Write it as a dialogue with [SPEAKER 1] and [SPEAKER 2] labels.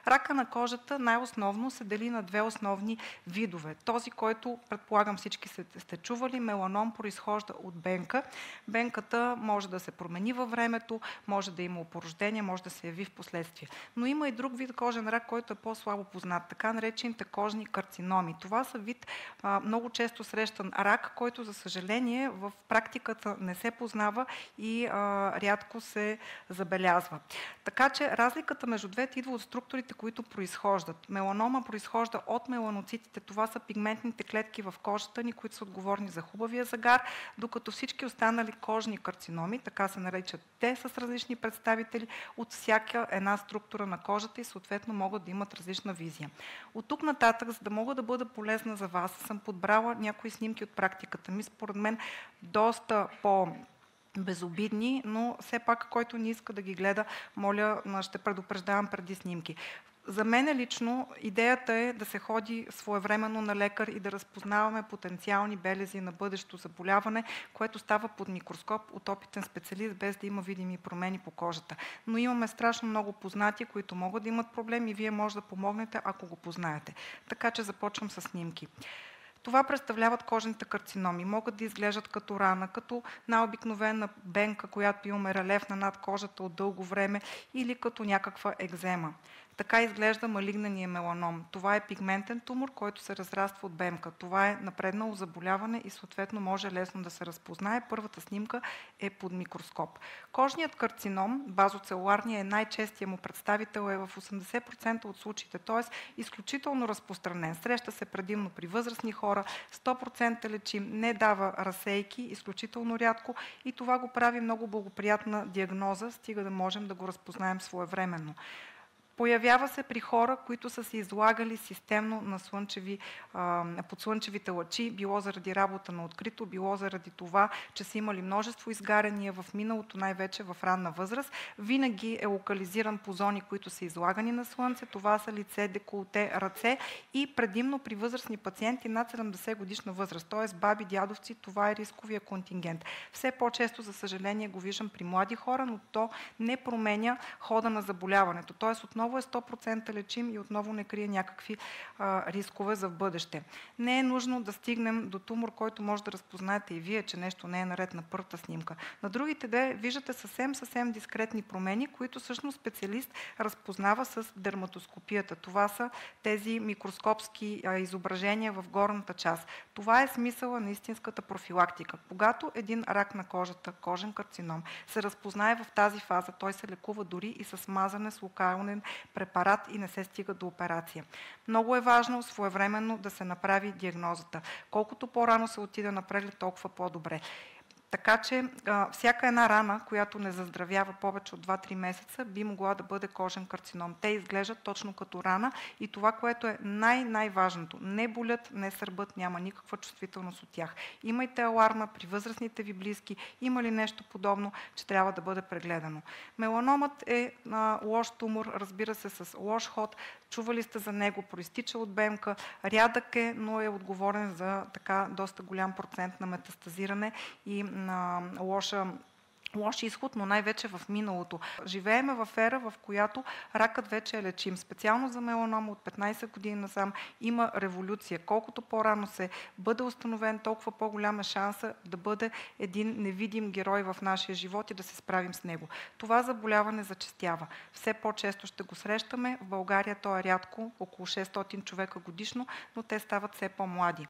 [SPEAKER 1] Рака на кожата най-основно се дели на две основни видове. Този, който предполагам всички сте чували, меланом, произхожда от бенка. Бенката може да се промени във времето, може да има опорождение, може да се яви в последствие. Но има и друг вид кожен рак, който е по-слабо познат, така наречените кожни карциноми. Това са вид много често срещан рак, който за съжаление в практиката не се познава и рядко се забелязва. Така че разликата между двете идва от структурите, които произхождат. Меланома произхожда от меланоцитите. Това са пигментните клетки в кожата ни, които са отговорни за хубавия загар, докато всички останали кожни карциноми, така се наричат те, с различни представители от всяка една структура на кожата и съответно могат да имат различна визия. От тук нататък, за да мога да бъда полезна за вас, съм подбрала някои снимки от практиката ми, според мен доста безобидни, но все пак, който не иска да ги гледа, моля, ще предупреждавам преди снимки. За мен лично идеята е да се ходи своевременно на лекар и да разпознаваме потенциални белези на бъдещо заболяване, което става под микроскоп от опитен специалист, без да има видими промени по кожата. Но имаме страшно много познати, които могат да имат проблем и вие може да помогнете, ако го познаете. Така че започвам с снимки. Това представляват кожните карциноми. Могат да изглеждат като рана, като най-обикновена бенка, която имаме релефна над кожата от дълго време, или като някаква екзема. Така изглежда малигнения меланом. Това е пигментен тумор, който се разраства от бемка. Това е напреднало заболяване и съответно може лесно да се разпознае. Първата снимка е под микроскоп. Кожният карцином, базоцелуларния, е най-честия му представител, е в 80% от случаите, т.е. изключително разпространен. Среща се предимно при възрастни хора, 100% лечим, не дава разсейки, изключително рядко и това го прави много благоприятна диагноза, стига да можем да го разпознаем своевременно. Появява се при хора, които са се излагали системно на под слънчевите лъчи, било заради работа на открито, било заради това, че са имали множество изгаряния в миналото, най-вече в ранна възраст. Винаги е локализиран по зони, които са излагани на слънце. Това са лице, деколте, ръце и предимно при възрастни пациенти над 70 годишна възраст, т.е. баби, дядовци, това е рисковия контингент. Все по-често, за съжаление, го виждам при млади хора, но то не променя хода на заболяването. Т.е. отново е 100% лечим и отново не крие някакви рискове за в бъдеще. Не е нужно да стигнем до тумор, който може да разпознаете и вие, че нещо не е наред на първата снимка. На другите две виждате съвсем дискретни промени, които всъщност специалист разпознава с дерматоскопията. Това са тези микроскопски изображения в горната част. Това е смисъла на истинската профилактика. Когато един рак на кожата, кожен карцином, се разпознае в тази фаза, той се лекува дори и с мазане с локален препарат и не се стига до операция. Много е важно своевременно да се направи диагнозата. Колкото по-рано се отиде на преглед, толкова по-добре. Така че всяка една рана, която не заздравява повече от 2-3 месеца, би могла да бъде кожен карцином. Те изглеждат точно като рана и това, което е най-важното, не болят, не сърбът, няма никаква чувствителност от тях. Имайте аларма при възрастните ви близки, има ли нещо подобно, че трябва да бъде прегледано. Меланомът е лош тумор, разбира се, с лош ход. Чували сте за него, проистича от бемка, рядък е, но е отговорен за така доста голям процент на метастазиране и на лош изход, но най-вече в миналото. Живееме в ера, в която ракът вече е лечим. Специално за меланома от 15 години насам има революция. Колкото по-рано се бъде установен, толкова по-голям е шанса да бъде един невидим герой в нашия живот и да се справим с него. Това заболяване зачестява. Все по-често ще го срещаме. В България то е рядко, около 600 човека годишно, но те стават все по-млади.